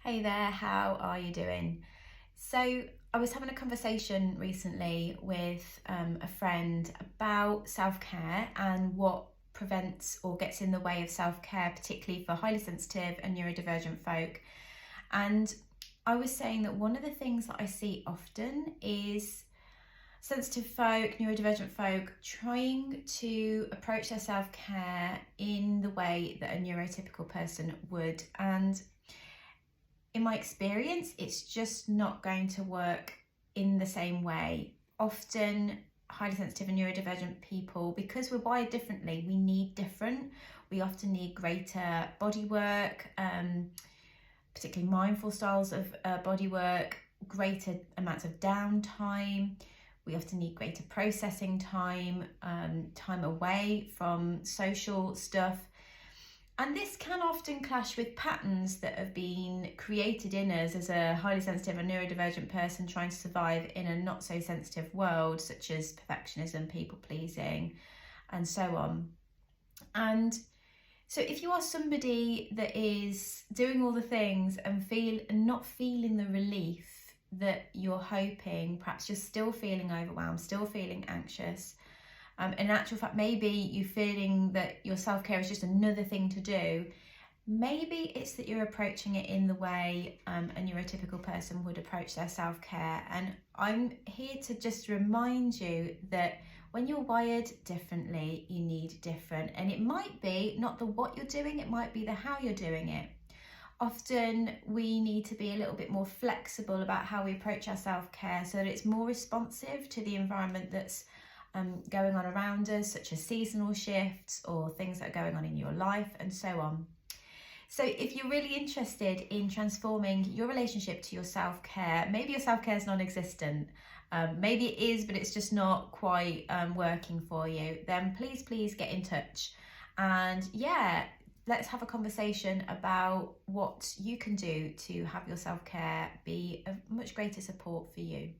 Hey there, how are you doing? So, I was having a conversation recently with a friend about self care and what prevents or gets in the way of self care, particularly for highly sensitive and neurodivergent folk. And I was saying that one of the things that I see often is sensitive folk, neurodivergent folk trying to approach their self care in the way that a neurotypical person would. And in my experience, it's just not going to work in the same way. Often, highly sensitive and neurodivergent people, because we're wired differently, we need different. We often need greater body work, particularly mindful styles of body work, greater amounts of downtime. We often need greater processing time, time away from social stuff. And this can often clash with patterns that have been created in us as a highly sensitive and neurodivergent person trying to survive in a not so sensitive world, such as perfectionism, people pleasing, and so on. And so if you are somebody that is doing all the things and not feeling the relief that you're hoping, perhaps you're still feeling overwhelmed, still feeling anxious, in actual fact, maybe you're feeling that your self-care is just another thing to do. Maybe it's that you're approaching it in the way a neurotypical person would approach their self-care. And I'm here to just remind you that when you're wired differently, you need different. And it might be not the what you're doing, it might be the how you're doing it. Often we need to be a little bit more flexible about how we approach our self-care so that it's more responsive to the environment that's going on around us, such as seasonal shifts or things that are going on in your life and so on. So if you're really interested in transforming your relationship to your self-care, maybe your self-care is non-existent, maybe it is, but it's just not quite working for you, then please get in touch. And let's have a conversation about what you can do to have your self-care be of much greater support for you.